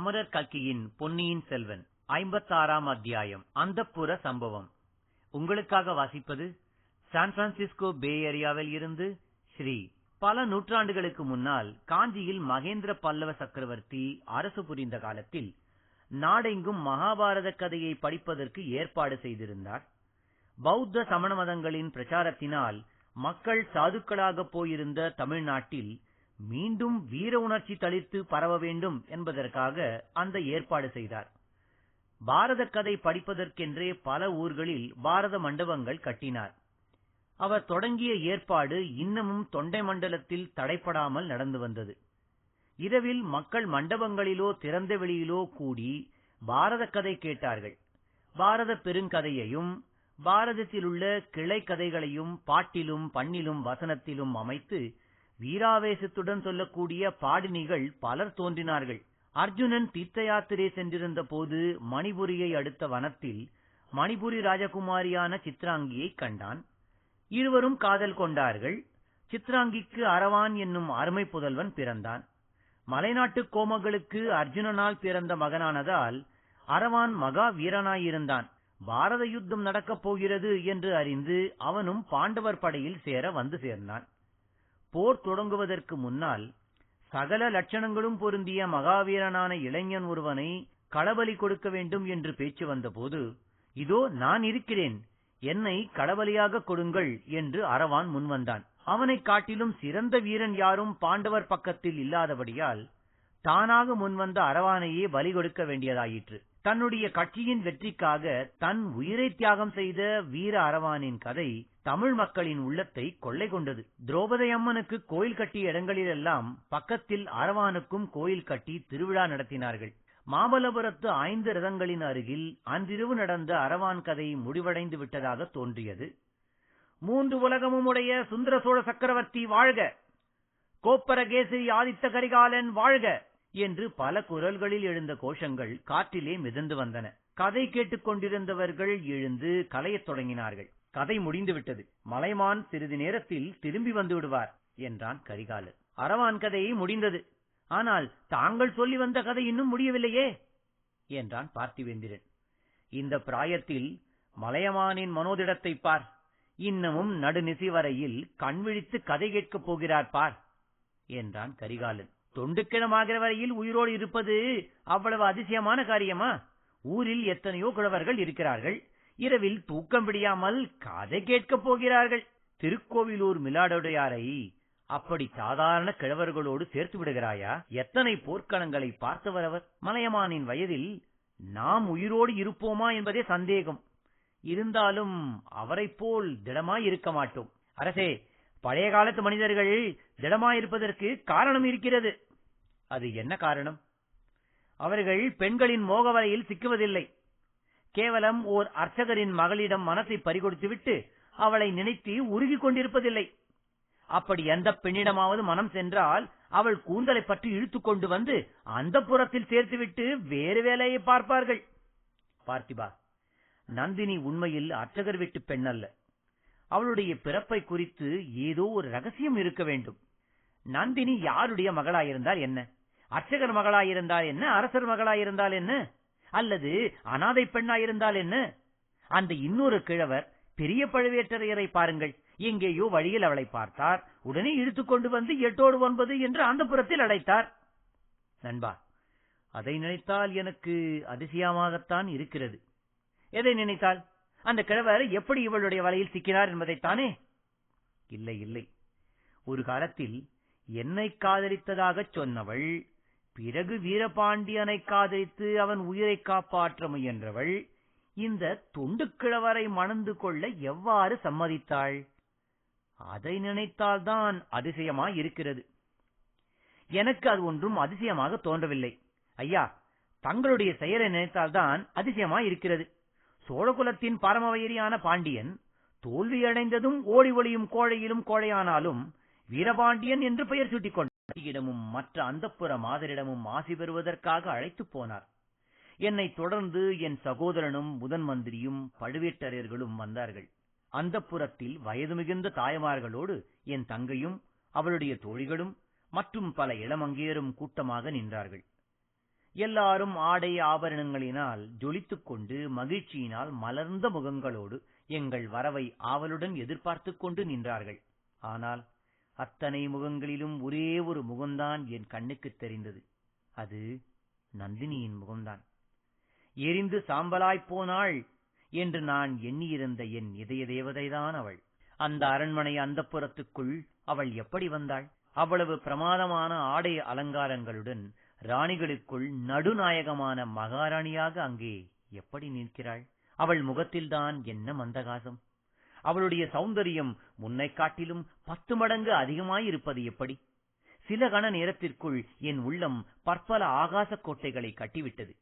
அமரர் கல்கியின் பொன்னியின் செல்வன் 56ஆம் அத்தியாயம். அந்தப்புர சம்பவம். உங்களுக்காக வாசிப்பது சான் பிரான்சிஸ்கோ பே ஏரியாவில் இருந்து ஸ்ரீ. பல நூற்றாண்டுகளுக்கு முன்னால் காஞ்சியில் மகேந்திர பல்லவ சக்கரவர்த்தி அரசு புரிந்த காலத்தில் நாடெங்கும் மகாபாரத கதையை படிப்பதற்கு ஏற்பாடு செய்திருந்தார். பௌத்த சமண மதங்களின் பிரச்சாரத்தினால் மக்கள் சாதுக்களாக போயிருந்த தமிழ்நாட்டில் மீண்டும் வீர உணர்ச்சி தளிர்த்து பரவ வேண்டும் என்பதற்காக அந்த ஏற்பாடு செய்தார். பாரத கதை படிப்பதற்கென்றே பல ஊர்களில் பாரத மண்டபங்கள் கட்டினார். அவர் தொடங்கிய ஏற்பாடு இன்னமும் தொண்டை மண்டலத்தில் தடைப்படாமல் நடந்து வந்தது. இரவில் மக்கள் மண்டபங்களிலோ திறந்த வெளியிலோ கூடி பாரத கதை கேட்டார்கள். பாரத பெருங்கதையையும் பாரதத்தில் உள்ள கிளை கதைகளையும் பாட்டிலும் பண்ணிலும் வசனத்திலும் அமைத்து வீராவேசத்துடன் சொல்லக்கூடிய பாடினிகள் பலர் தோன்றினார்கள். அர்ஜுனன் தீர்த்த யாத்திரை சென்றிருந்த போது மணிபுரியை அடுத்த வனத்தில் மணிபுரி ராஜகுமாரியான சித்ராங்கியை கண்டான். இருவரும் காதல் கொண்டார்கள். சித்ராங்கிக்கு அரவான் என்னும் அருமை புதல்வன் பிறந்தான். மலைநாட்டு கோமகளுக்கு அர்ஜுனனால் பிறந்த மகனானதால் அரவான் மகா வீரனாயிருந்தான். பாரத யுத்தம் நடக்கப் போகிறது என்று அறிந்து அவனும் பாண்டவர் படையில் சேர வந்து சேர்ந்தான். போர் தொடங்குவதற்கு முன்னால் சகல லட்சணங்களும் பொருந்திய மகாவீரனான இளைஞன் ஒருவனை களபலி கொடுக்க வேண்டும் என்று பேச்சு வந்தபோது, இதோ நான் இருக்கிறேன், என்னை களபலியாக கொடுங்கள் என்று அரவான் முன்வந்தான். அவனை காட்டிலும் சிறந்த வீரன் யாரும் பாண்டவர் பக்கத்தில் இல்லாதபடியால் தானாக முன்வந்த அரவானையே பலி கொடுக்க வேண்டியதாயிற்று. தன்னுடைய கட்சியின் வெற்றிக்காக தன் உயிரை தியாகம் செய்த வீர அரவானின் கதை தமிழ் மக்களின் உள்ளத்தை கொள்ளை கொண்டது. திரௌபதி அம்மனுக்கு கோயில் கட்டிய இடங்களிலெல்லாம் பக்கத்தில் அரவானுக்கும் கோயில் கட்டி திருவிழா நடத்தினார்கள். மாமல்லபுரத்து 5 ரதங்களின் அருகில் அன்றிரவு நடந்த அரவான் கதை முடிவடைந்து விட்டதாக தோன்றியது. 3 உலகமும் உடைய சுந்தர சோழ சக்கரவர்த்தி வாழ்க, கோப்பரகேசரி ஆதித்த கரிகாலன் வாழ்க என்று பல குரல்களில் எழுந்த கோஷங்கள் காற்றிலே மிதந்து வந்தன. கதை கேட்டுக் கொண்டிருந்தவர்கள் எழுந்து கலையத் தொடங்கினார்கள். கதை முடிந்துவிட்டது, மலைமான் சிறிது நேரத்தில் திரும்பி வந்து விடுவார் என்றான் கரிகாலன். அரவான் கதை முடிந்தது, ஆனால் தாங்கள் சொல்லி வந்த கதை இன்னும் முடியவில்லையே என்றான் பார்த்திவேந்திரன். இந்த பிராயத்தில் மலையமானின் மனோதிடத்தை பார், இன்னமும் நடுநிசி வரையில் கண்விழித்து கதை கேட்கப் போகிறார் பார் என்றான் கரிகாலன். தொண்டுக்கிழமாகிற வரையில் உயிரோடு இருப்பது அவ்வளவு அதிசயமான காரியமா? ஊரில் எத்தனையோ கிழவர்கள் இருக்கிறார்கள், இரவில் தூக்கம் விடியாமல் கதை கேட்கப் போகிறார்கள். திருக்கோவிலூர் மிலாடுடையாரை அப்படி சாதாரண கிழவர்களோடு சேர்த்து விடுகிறாயா? எத்தனை போர்க்களங்களை பார்த்தவர் அவர். மலையமானின் வயதில் நாம் உயிரோடு இருப்போமா என்பதே சந்தேகம். இருந்தாலும் அவரைப் போல் திடமாய் இருக்க மாட்டோம். அரசே, பழைய காலத்து மனிதர்கள் திடமாயிருப்பதற்கு காரணம் இருக்கிறது. அது என்ன காரணம்? அவர்கள் பெண்களின் மோகவலையில் சிக்குவதில்லை. கேவலம் ஓர் அர்ச்சகரின் மகளிடம் மனத்தை பறிகொடுத்துவிட்டு அவளை நினைத்து உருகிக் கொண்டிருப்பதில்லை. அப்படி எந்த பெண்ணிடமாவது மனம் சென்றால் அவள் கூந்தலை பற்றி இழுத்துக் கொண்டு வந்து அந்த புறத்தில் சேர்த்துவிட்டு வேறு வேலையை பார்ப்பார்கள். பார்த்திபா, நந்தினி உண்மையில் அர்ச்சகர் வீட்டு பெண் அல்ல. அவளுடைய பிறப்பை குறித்து ஏதோ ஒரு ரகசியம் இருக்க வேண்டும். நந்தினி யாருடைய மகளாயிருந்தால் என்ன? அர்ச்சகர் மகளாயிருந்தால் என்ன? அரசர் மகளாயிருந்தால் என்ன? அல்லது அனாதை பெண்ணாயிருந்தால் என்ன? அந்த இன்னொரு கிழவர் பெரிய பழுவேட்டரையரை பாருங்கள், எங்கேயோ வழியில் அவளை பார்த்தார், உடனே இழுத்துக் கொண்டு வந்து 8 9 என்று அந்த புறத்தில் அடைத்தார். நண்பா, அதை நினைத்தால் எனக்கு அதிசயமாகத்தான் இருக்கிறது. எதை நினைத்தால்? அந்த கிழவர் எப்படி இவளுடைய வலையில் சிக்கினார் என்பதைத்தானே? இல்லை இல்லை, ஒரு காலத்தில் என்னை காதலித்ததாக சொன்னவள், பிறகு வீரபாண்டியனை காதலித்து அவன் உயிரை காப்பாற்ற முயன்றவள், இந்த தொண்டுக்கிழவரை மணந்து கொள்ள எவ்வாறு சம்மதித்தாள்? அதை நினைத்தால்தான் அதிசயமாய் இருக்கிறது. எனக்கு அது ஒன்றும் அதிசயமாக தோன்றவில்லை. ஐயா, தங்களுடைய செயலை நினைத்தால்தான் அதிசயமாய் இருக்கிறது. சோழகுலத்தின் பரமவெறியான பாண்டியன் தோல்வியடைந்ததும் ஓடி ஒளியும் கோழையிலும் கோழையானாலும் வீரபாண்டியன் என்று பெயர் சூட்டிக் கொண்டார். இடமும் மற்ற அந்தப்புற மாதரிடமும் ஆசி பெறுவதற்காக அழைத்து போனார். என்னை தொடர்ந்து என் சகோதரனும் முதன் மந்திரியும் பழுவேட்டரையர்களும் வந்தார்கள். அந்தப்புறத்தில் வயது மிகுந்த தாய்மார்களோடு என் தங்கையும் அவளுடைய தோழிகளும் மற்றும் பல இளமங்கையரும் கூட்டமாக நின்றார்கள். எல்லாரும் ஆடை ஆபரணங்களினால் ஜொலித்துக் கொண்டு மகிழ்ச்சியினால் மலர்ந்த முகங்களோடு எங்கள் வரவை ஆவலுடன் எதிர்பார்த்துக் கொண்டு நின்றார்கள். ஆனால் அத்தனை முகங்களிலும் ஒரே ஒரு முகம்தான் என் கண்ணுக்குத் தெரிந்தது. அது நந்தினியின் முகம்தான். எரிந்து சாம்பலாய்ப் போனாள் என்று நான் எண்ணியிருந்த என் இதய தேவதைதான் அவள். அந்த அரண்மனை அந்தப்புரத்துக்குள் அவள் எப்படி வந்தாள்? அவ்வளவு பிரமாதமான ஆடை அலங்காரங்களுடன் ராணிகளுக்குள் நடுநாயகமான மகாராணியாக அங்கே எப்படி நிற்கிறாள்? அவள் முகத்தில்தான் என்ன மந்தகாசம்! அவளுடைய சௌந்தரியம் முன்னை காட்டிலும் 10 மடங்கு அதிகமாயிருப்பது எப்படி? சில கண நேரத்திற்குள் என் உள்ளம் பற்பல ஆகாச கோட்டைகளை கட்டிவிட்டது.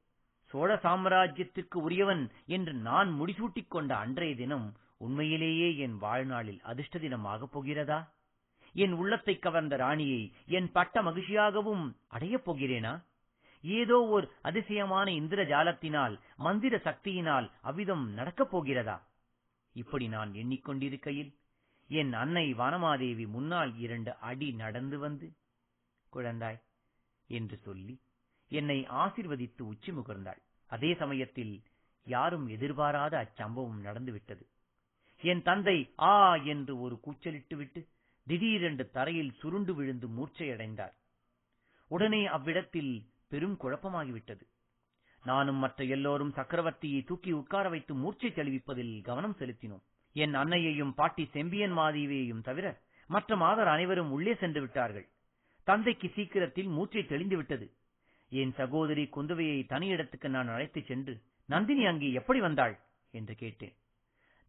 சோழ சாம்ராஜ்யத்திற்கு உரியவன் என்று நான் முடிசூட்டிக் கொண்ட அன்றைய தினம் உண்மையிலேயே என் வாழ்நாளில் அதிர்ஷ்ட தினமாகப் போகிறதா? என் உள்ளத்தை கவர்ந்த ராணியை என் பட்ட மகிழ்ச்சியாகவும் அடையப் போகிறேனா? ஏதோ ஓர் அதிசயமான இந்திர ஜாலத்தினால், மந்திர சக்தியினால் அவ்விதம் நடக்கப் போகிறதா? இப்படி நான் எண்ணிக்கொண்டிருக்கையில் என் அன்னை வானமாதேவி முன்னால் 2 அடி நடந்து வந்து, குழந்தாய் என்று சொல்லி என்னை ஆசீர்வதித்து உச்சி முகர்ந்தாள். அதே சமயத்தில் யாரும் எதிர்பாராத அச்சம்பவம் நடந்துவிட்டது. என் தந்தை ஆ என்று ஒரு கூச்சலிட்டுவிட்டு திடீரென்று தரையில் சுருண்டு விழுந்து மூர்ச்சையடைந்தார். உடனே அவ்விடத்தில் பெரும் குழப்பமாகிவிட்டது. நானும் மற்ற எல்லோரும் சக்கரவர்த்தியை தூக்கி உட்கார வைத்து மூர்ச்சை தெளிவிப்பதில் கவனம் செலுத்தினோம். என் அன்னையையும் பாட்டி செம்பியன் மாதேவியையும் தவிர மற்ற மாதர் அனைவரும் உள்ளே சென்று விட்டார்கள். தந்தைக்கு சீக்கிரத்தில் மூர்ச்சை தெளிந்து விட்டது. என் சகோதரி குந்தவையை தனியிடத்துக்கு நான் அழைத்துச் சென்று, நந்தினி அங்கே எப்படி வந்தாள் என்று கேட்டேன்.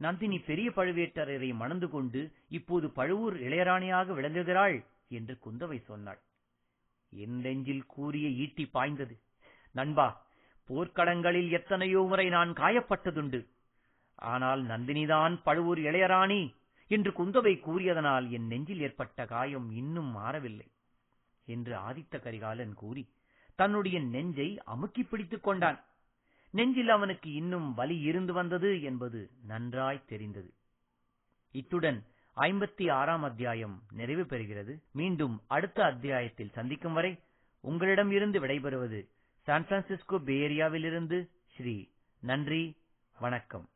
நந்தினி பெரிய பழுவேட்டரையரை மணந்து கொண்டு இப்போது பழுவூர் இளையராணியாக விளங்குகிறாள் என்று குந்தவை சொன்னாள். என் நெஞ்சில் கூறிய ஈட்டி பாய்ந்தது. நண்பா, போர்க்களங்களில் எத்தனையோ முறை நான் காயப்பட்டதுண்டு. ஆனால் நந்தினிதான் பழுவூர் இளையராணி என்று குந்தவை கூறியதனால் என் நெஞ்சில் ஏற்பட்ட காயம் இன்னும் மாறவில்லை என்று ஆதித்த கரிகாலன் கூறி தன்னுடைய நெஞ்சை அமுக்கி பிடித்துக் கொண்டான். நெஞ்சில் அவனுக்கு இன்னும் வலி இருந்து வந்தது என்பது நன்றாய் தெரிந்தது. இத்துடன் 56ஆம் அத்தியாயம் நிறைவு பெறுகிறது. மீண்டும் அடுத்த அத்தியாயத்தில் சந்திக்கும் வரை உங்களிடம் இருந்து விடைபெறுவது சான் பிரான்சிஸ்கோ பே ஏரியாவிலிருந்து ஸ்ரீ. நன்றி, வணக்கம்.